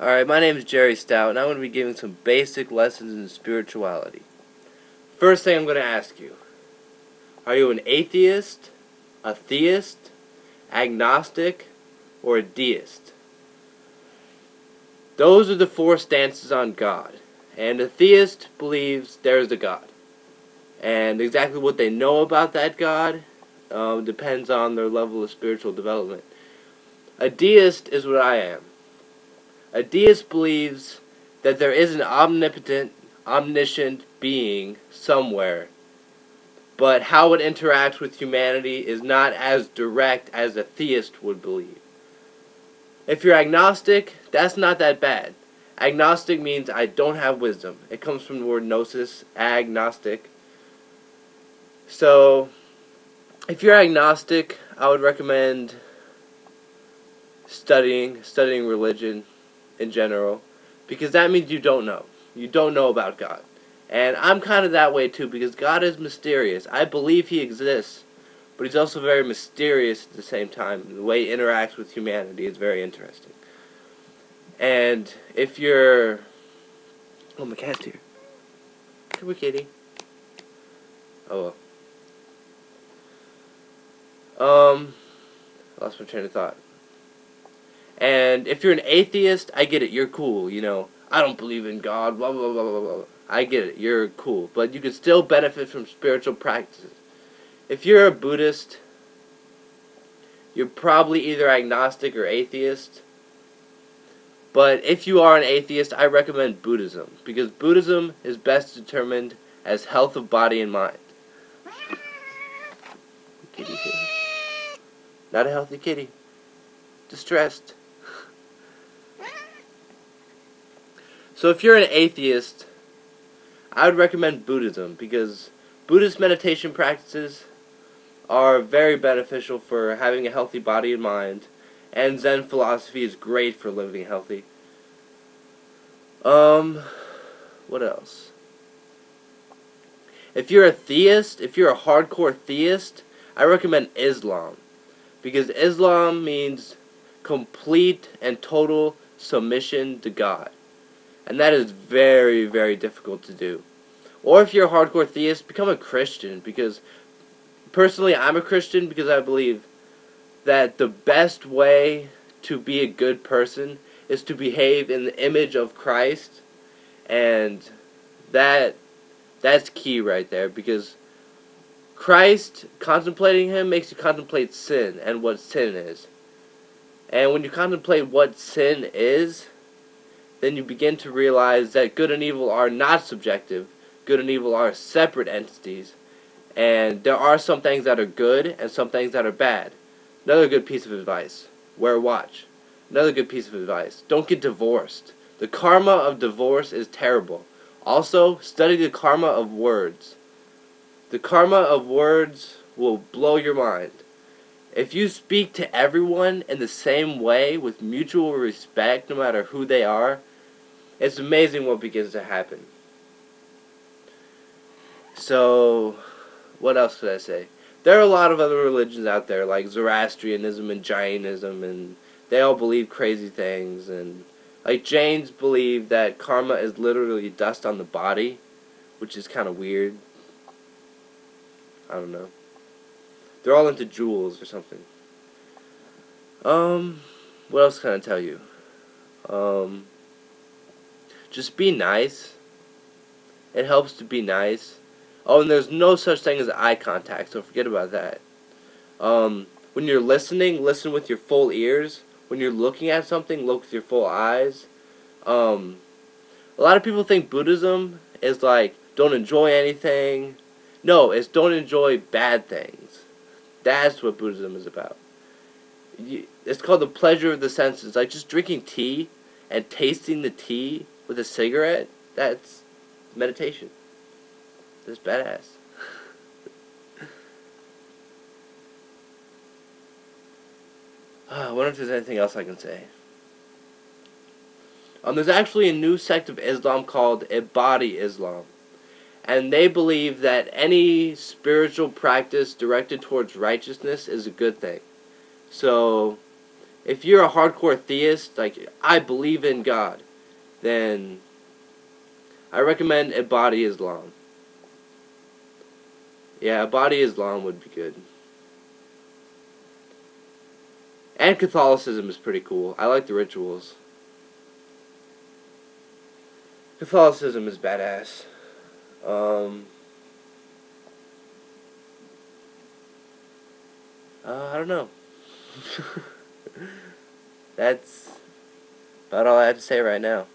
Alright, my name is Jerry Stout, and I'm going to be giving some basic lessons in spirituality. First thing I'm going to ask you, are you an atheist, a theist, agnostic, or a deist? Those are the four stances on God, and a theist believes there is a God. And exactly what they know about that God depends on their level of spiritual development. A deist is what I am. A deist believes that there is an omnipotent, omniscient being somewhere, but how it interacts with humanity is not as direct as a theist would believe. If you're agnostic, that's not that bad. Agnostic means I don't have wisdom. It comes from the word gnosis, agnostic. So, if you're agnostic, I would recommend studying religion in general, because that means you don't know. You don't know about God. And I'm kind of that way too, because God is mysterious. I believe He exists, but He's also very mysterious at the same time. The way He interacts with humanity is very interesting. And if you're... Oh, my cat's here. Come here, kitty. Oh, well. Lost my train of thought. And if you're an atheist, I get it, you're cool, I don't believe in God, blah, blah, blah, blah, blah. I get it, you're cool. But you can still benefit from spiritual practices. If you're a Buddhist, you're probably either agnostic or atheist. But if you are an atheist, I recommend Buddhism, because Buddhism is best determined as health of body and mind. Kitty here. Not a healthy kitty. Distressed. So if you're an atheist, I would recommend Buddhism, because Buddhist meditation practices are very beneficial for having a healthy body and mind, and Zen philosophy is great for living healthy. What else? If you're a theist, if you're a hardcore theist, I recommend Islam, because Islam means complete and total submission to God. And that is very, very difficult to do. Or if you're a hardcore theist, become a Christian, because personally I'm a Christian because I believe that the best way to be a good person is to behave in the image of Christ, and that's key right there, because Christ, contemplating Him makes you contemplate sin and what sin is. And when you contemplate what sin is, then you begin to realize that good and evil are not subjective. Good and evil are separate entities. And there are some things that are good and some things that are bad. Another good piece of advice: wear a watch. Another good piece of advice: don't get divorced. The karma of divorce is terrible. Also, study the karma of words. The karma of words will blow your mind. If you speak to everyone in the same way with mutual respect, no matter who they are, it's amazing what begins to happen. So, what else could I say? There are a lot of other religions out there, like Zoroastrianism and Jainism, and they all believe crazy things. And like Jains believe that karma is literally dust on the body, which is kind of weird. I don't know. They're all into jewels or something. What else can I tell you? Just be nice. It helps to be nice. Oh, and there's no such thing as eye contact, so forget about that. When you're listening, listen with your full ears. When you're looking at something, look with your full eyes. A lot of people think Buddhism is like, don't enjoy anything. No, it's don't enjoy bad things. That's what Buddhism is about. It's called the pleasure of the senses. Like just drinking tea and tasting the tea with a cigarette, that's meditation. That's badass. I wonder if there's anything else I can say. There's actually a new sect of Islam called Ibadi Islam. And they believe that any spiritual practice directed towards righteousness is a good thing. So, If you're a hardcore theist, like I believe in God, then I recommend Ibadi Islam. Yeah, Ibadi Islam would be good. And Catholicism is pretty cool. I like the rituals. Catholicism is badass. Um, I don't know. That's about all I have to say right now.